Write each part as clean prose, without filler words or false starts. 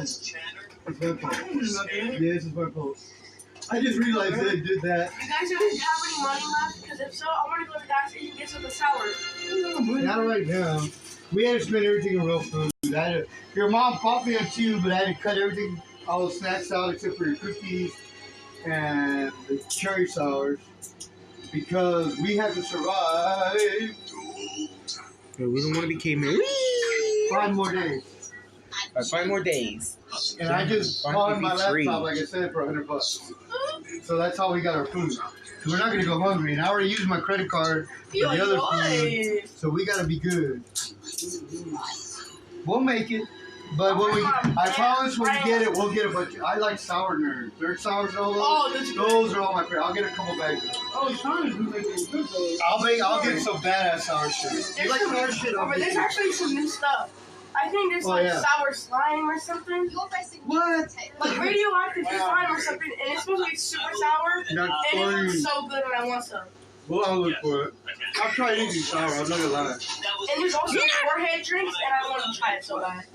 It's my fault. Yeah, this is my fault. I just realized they did that. You guys don't have any money left? Because if so, I want to go to the gas station and get something sour. Not right now. We had to spend everything on real food. Your mom bought me on two, but I had to cut everything, all the snacks out except for your cookies and the cherry sours because we have to survive. We don't want to be cavemen. 5 more days. 5 more days. And I just bought my laptop, like I said, for $100. So that's how we got our food. So we're not going to go hungry. And I already used my credit card for the other food. So we got to be good. We'll make it. But when I promise when we get it, we'll get a bunch. I like sour nerds. Dirt sours and all those. Oh, those are all my favorite. I'll get a couple bags. Oh, sours do make it good though. I'll get some badass sour shit. You like sour shit? There's actually some new stuff. I think there's sour slime or something. What? Like radioactive slime or something, and it's supposed to be super sour. Not and funny. it looks so good, and I want some. Well, I'll look for it. I'll try anything sour. I'm not gonna lie. And there's also Warhead drinks, and I want to try it so bad.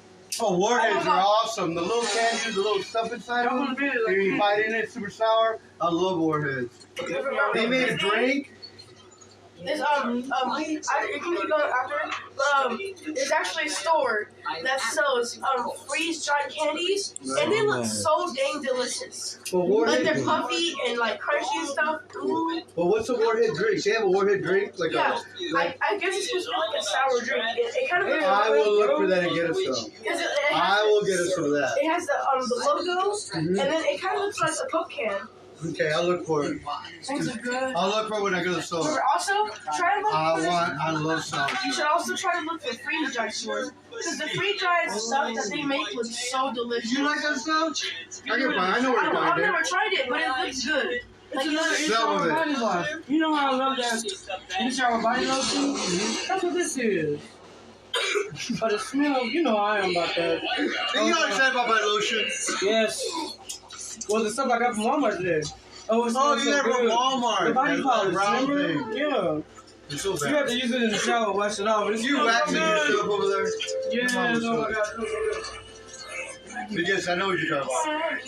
Oh, Warheads are awesome. The little candy, the little stuff inside of them. You bite in it, super sour. I love Warheads. They made a drink. There's you can keep going after. There's actually a store that sells freeze-dried candies, and they look so dang delicious. Like they're puffy and like crunchy and stuff. Ooh. Well, what's a Warhead drink? They have a Warhead drink, like I guess it's supposed to be like a sour drink. It kind of. I will look for that and get us some. I will get us some of that. It has the logo, and then it kind of looks like a Coke can. Okay, I'll look for it. Things are good. I'll look for it when I go to the store. Also, try to look I love sour. You should also try to look for freeze-dried stores. Because the freeze-dried stuff that they make looks so delicious. You like that stuff? I can find. I know where to find I've it. never tried it, but it looks good. Like some of it. You know how I love that? You shower body lotion? That's what this is. But it smells, you know I am about that. Are you excited about my lotion? Yes. Well, the stuff I got from Walmart today. Oh, you got it from Walmart. The body polish, remember? Yeah. It's so bad. You have to use it in the shower, wash it off. You waxing yourself over there? Yeah, oh my God. Because I know what you're talking about.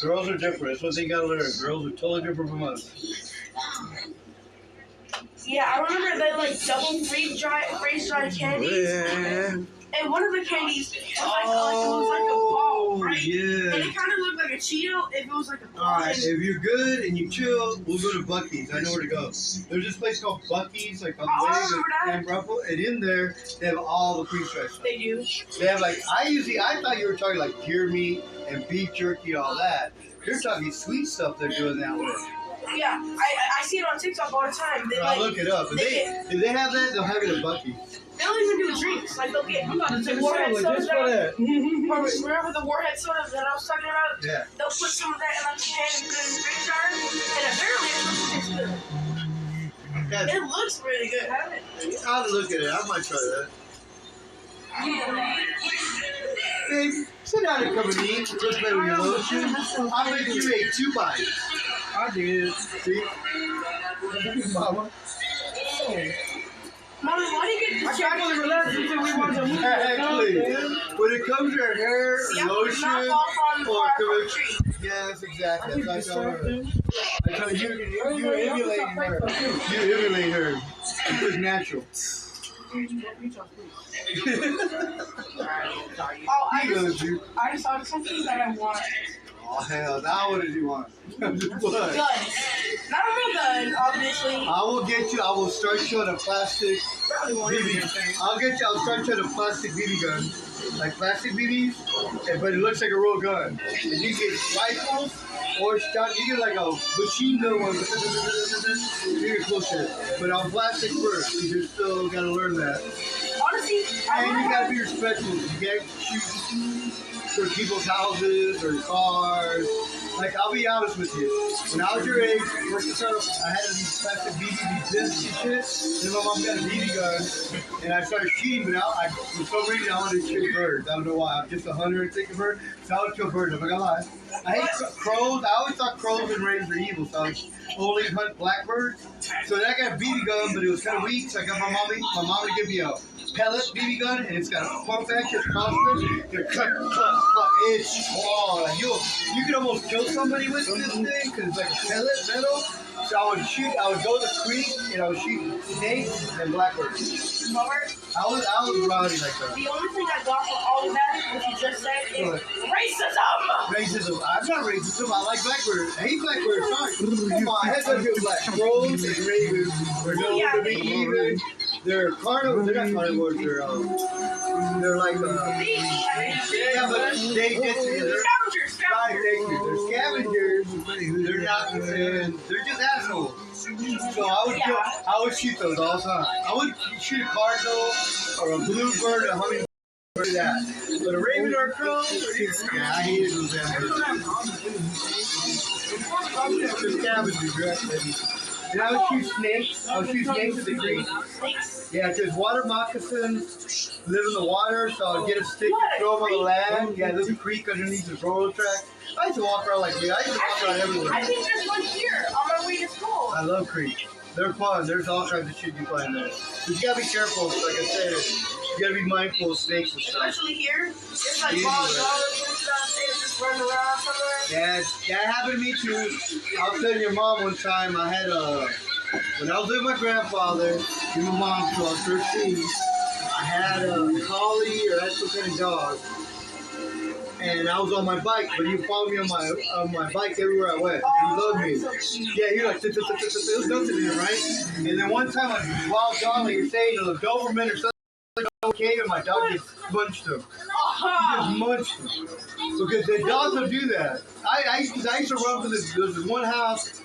Girls are different. That's what they gotta learn. Girls are totally different from us. Yeah, I remember they like double freeze-dried candies. And one of the candies was like a ball, right? Yeah. And it kind of looked like a Cheeto if it was like a ball. Alright, if you're good and you chill, we'll go to Buc-ee's. I know where to go. There's this place called Buc-ee's, like on the way to Ruffle, and in there, they have all the freeze-dried stuff. They do. They have like, I thought you were talking like deer meat and beef jerky and all that. You're talking sweet stuff they're doing that with. Yeah, I see it on TikTok all the time. I'll look it up. If they have that, they'll have it at Buc-ee's. They don't even do drinks. Like, they'll get Warhead soda just for that. Remember the Warhead soda that I was talking about? Yeah. They'll put some of that in a can and put it in the fridge jar, and apparently it's supposed to taste good. It looks really good, hasn't it? I'll look at it. I might try that. Babe, sit down and come and eat. Let's play with your lotion. I'll make you ate 2 bites. I did. See? Mama. Mommy, why do you get distracted? I can't relax until we watch a movie. Exactly. When it comes to your hair, lotion, or yes, exactly. That's how I tell you, you emulate her. You emulate her. It's natural. I just saw something that I want. Oh hell! Now what did you want? What? Gun. Not a real gun, obviously. I will get you. I will start you on a plastic BB. I'll start you on a plastic BB gun, like plastic BBs, but it looks like a real gun. And you get rifles or shot. You get like a machine gun one. You get closer, but on plastic first. You still gotta learn that. Honestly, and you gotta be respectful. You can't shoot for people's houses or cars. Like, I'll be honest with you. When I was your age, I had these plastic BB discs and shit. Then my mom got a BB gun, and I started shooting, but for some reason I wanted to shoot birds. I don't know why. I'm just a hunter and take a bird, so I would kill birds. I'm not gonna lie. I hate crows. I always thought crows and ravens were evil, so I only hunt blackbirds. So then I got a BB gun, but it was kind of weak, so I got my mom to give me a pellet BB gun, and it's got a pump action crossbow. They're cut, cut. It's strong. Like you could almost kill somebody with this thing because it's like pellet metal. So I would go to the creek and I would shoot snakes and blackbirds. Robert, I was rowdy like that. the only thing I got from all of that, what you just said, is racism! Racism. I'm not racism. I like blackbirds. I hate blackbirds. Sorry. Come on, I had to do black crows and ravens. They're big even. They're carnivores. They're not carnivores. They're like yeah, but they get to you. Scavengers. They're scavengers. They're not. They're just assholes. So I would shoot those all the time. I would shoot a cardinal or a bluebird, a hummingbird, that. But a raven or a crow, yeah, I hated those animals. They're scavengers, right? And I would shoot snakes. I would shoot snakes at the creek. Yeah, because water moccasins live in the water, so I'd get a stick and throw them on the land. Yeah, there's a creek underneath the railroad track. I used to walk around like that. I used to walk around everywhere. I think there's one here on my way to school. I love creeks. They're fun. There's all kinds of shit you find there. But you gotta be careful. Like I said, you gotta be mindful of snakes and stuff. Especially here, it's like wild dogs and stuff. They just run around somewhere. Yeah, that happened to me too. I was telling your mom one time I had when I was with my grandfather and my mom, so I was 13, I had a collie or had some kind of dog. And I was on my bike, but he followed me on my bike everywhere I went. He loved me. Yeah, he like, it was nothing to him, right? And then one time, a wild dog, like you're saying, a Doberman or something, came and my dog just munched him. He just munched him. Because the dogs will do that. I used to run for this one house.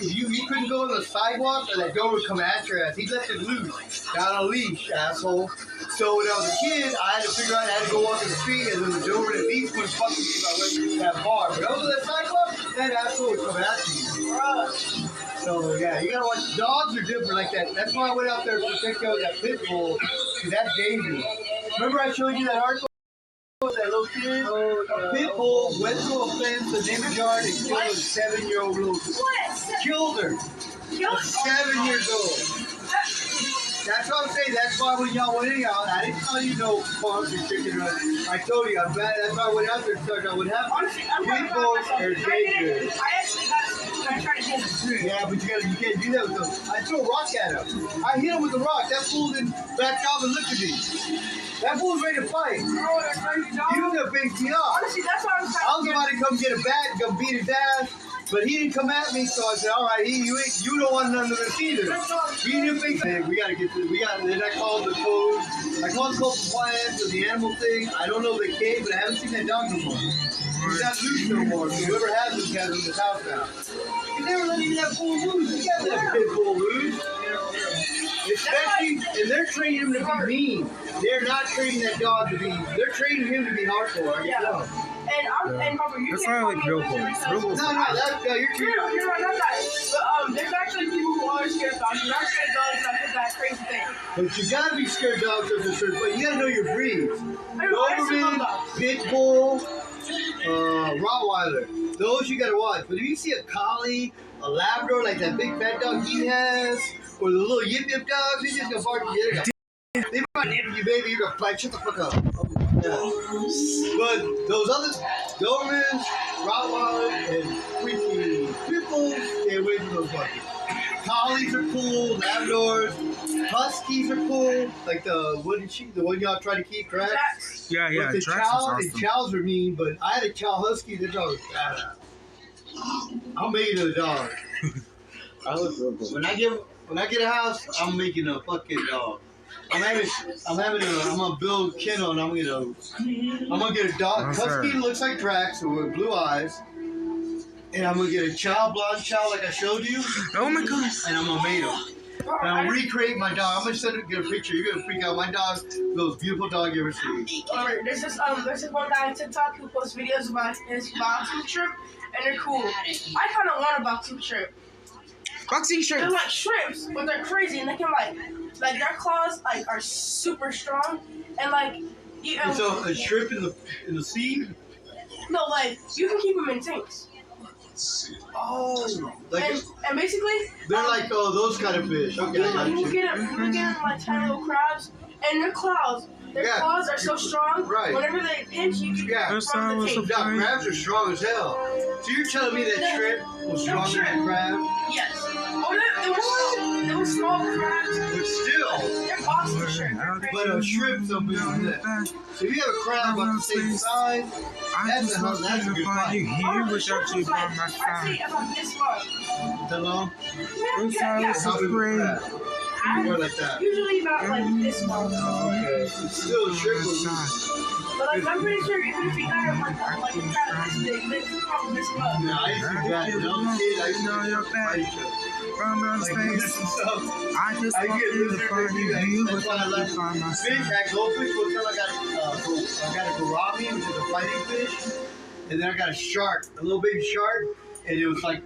You couldn't go on the sidewalk, or that dog would come at your ass. He left it loose, down a leash, asshole. So when I was a kid, I had to figure out I had to go walk in the street, and then the Doberman at least wouldn't fuck with me if I went to that bar. But over that sidewalk, that asshole would come after you. So yeah, you gotta watch. Dogs are different like that. That's why I went out there to take care of that pit bull, because that's dangerous. Remember I showed you that article? That little kid, a pit bull went to a fence in neighbor's yard and killed a 7-year-old little kid. Killed her. 7 years old. That's what I'm saying. That's why when y'all went in, I didn't tell you no farms or chicken runs. I told you. I'm glad. That's why I went out there and started out what happened. Pit bulls are dangerous. I actually got it. I tried to hit him. Yeah, but you can't do that with them. I threw a rock at him. I hit him with a rock. That fool didn't back off and look at me. That fool was ready to fight. He was gonna face me up. Honestly, that's why I was about to come get a bat and come beat his ass. But he didn't come at me, so I said, all right, you don't want none of this either. He didn't think, hey, then I called the code. I called the code compliance or the animal thing. I don't know if they came, but I haven't seen that dog no more. He's not loose no more. So whoever has him has him in his house now. You never let him that fool loose. You can't let a pit bull loose. Especially, and they're training him to be mean. They're not training that dog to be, they're training him to be hardcore. Yeah. And Papa, you That's can't why I like real bulls. Real bulls. No, you're true. You're not that. But there's actually people who are scared of dogs. You're not scared of dogs, and I think that's a crazy thing. But you gotta be scared of dogs of a certain way. You gotta know your breeds. Doberman, Pit Bull, Rottweiler. Those you gotta watch. But if you see a Collie, a Labrador, like that big fat dog he has, or the little yip yip dogs, he's just gonna bark at you. They might nip you, baby. You're gonna fight. Shut the fuck up. Yeah. But those other Dobermans, Rottweilers, and freaking Pit Bulls, stay away from those fuckers. Collies are cool, Labradors, Huskies are cool, like the one y'all try to keep track. Yeah, But the Drax is awesome. chows are mean, but I had a chow husky. The dog was badass. I'm making a dog. When I get a house, I'm making a fucking dog. I'm gonna build kennel, and I'm gonna get a dog. Husky looks like Drax with blue eyes. And I'm gonna get a blonde chow like I showed you. Oh my god. And I'm gonna make him. And I'll recreate my dog. I'm gonna get a picture. You're gonna freak out. My dog, the most beautiful dog you ever seen. Alright, there's this one guy on TikTok who posts videos about his boxing trip, and they're cool. I kind of want a boxing trip. Boxing They're shrimp. like shrimps, but they're crazy, and they can like their claws are super strong, and So a shrimp in the sea? No, you can keep them in tanks. Oh, And basically they're like those kind of fish. Okay, I got you you. get them like tiny little crabs, And their claws are so strong. Right. Whenever they pinch, you can from the tape. Yeah, crabs are strong as hell. So you're telling me that shrimp was stronger than crab? Yes. Oh, there were small crabs. But still. They're Boston shrimp. But a shrimp don't be on that. So if you have a crab about the same size, that's a good fight. Oh, the shrimp was like, I'd say about this long. That long? Yeah. How big was a crab? More like that. Usually about like this long. Okay. Still, a shrimp was But like, I'm pretty sure even if you got it like a crab this big, they could probably this long. Yeah, I used to do that. When I was a kid, I used to fight each other. Like, this and stuff. I get lizard and that's why I like fish. That goldfish was until I got a gourami, which is a fighting fish. And then I got a shark, a little baby shark. And it was like,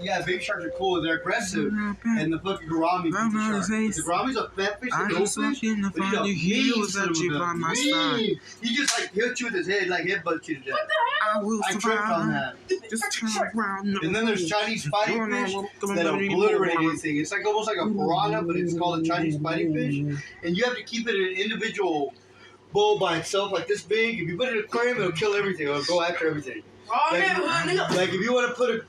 yeah, baby sharks are cool. They're aggressive. And the fucking gourami beat the shark. The gourami's a fat fish, a goldfish. But he's a mean. He just like hit you with his head, like headbutt you to death. I tripped on that. And then there's Chinese fighting fish that obliterate anything. It's like almost like a piranha, but it's called a Chinese fighting fish. And you have to keep it in an individual bowl by itself, like this big. If you put it in an aquarium, it'll kill everything. It'll go after everything. Like if you want to put an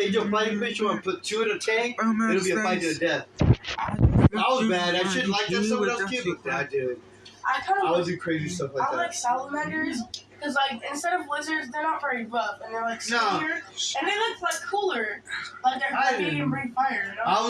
angel fighting fish, you want to put 2 in a tank, it'll be a fight to the death. I was bad. I shouldn't like that someone else kid, but I did. I was doing crazy stuff like that. I like salamanders because, like, instead of lizards, they're not very buff and they're like skinnier and they look like cooler, like they can breathe fire. You know?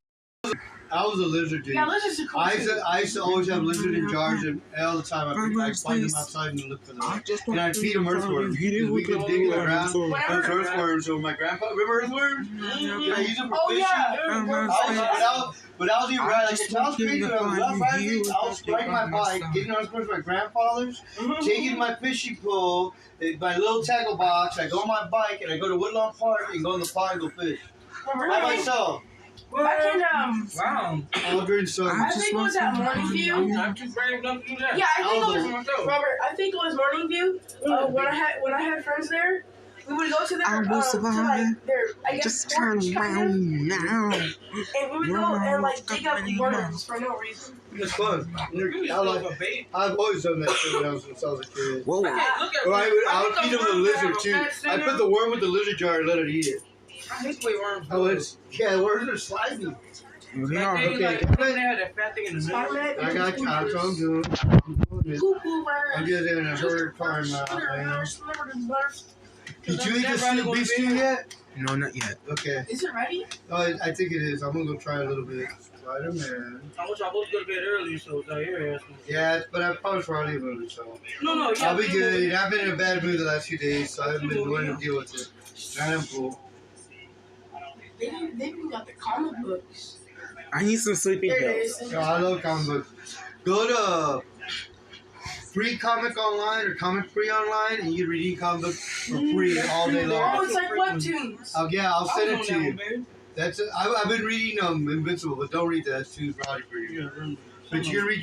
I was a lizard dude. Yeah, lizards are cool. I used to always have lizard in jars, and all the time I'd find them outside and look for them. And I'd feed them earthworms because we could dig in the ground. Those earthworms were my grandpa. Remember earthworms? Yeah, I used them for fishing. But I was even right. Like, I was crazy when I was riding. I was riding my bike, getting on my grandfather's, taking my fishing pole, my little tackle box. I go on my bike and I go to Woodlawn Park and go in the pond and go fish. By myself. Back in, Wow. All during summer. I think it was at Morning View. I'm too brave enough to do that. Yeah, I think it was Robert. I think it was Morning View. When I had friends there, we would go to their I guess porch kind of, and we would go and like dig up worms for no reason. It's fun. I've always done that shit since I was a kid. Whoa. I would feed them the lizard too. I put the worm with the lizard jar and let it eat it. I hate the way worms. Yeah, worms are slimy. They are. Okay. They had that fat thing in the middle. I got you. That's what I'm doing. I'm just in a herd farm now. Did you eat the beef stew yet? No, not yet. Okay. Is it ready? Oh, I think it is. I'm gonna go try a little bit. Spider-Man. I wish I was going to bed early, so it's like here. Yeah, but I promised Ronnie about it, so. No. Yeah, I'll be good. I've been in a bad mood the last few days, so I haven't been willing to deal with it. I am cool. They even got the comic books. I need some sleeping pills. No, I love comic books. Go to Free Comic Online or Comic Free Online, and you can read comic books for free all day long. Oh, it's like webtoons. Yeah, I'll send it to you. I've been reading Invincible, but don't read that. It's too rowdy for you. But you can read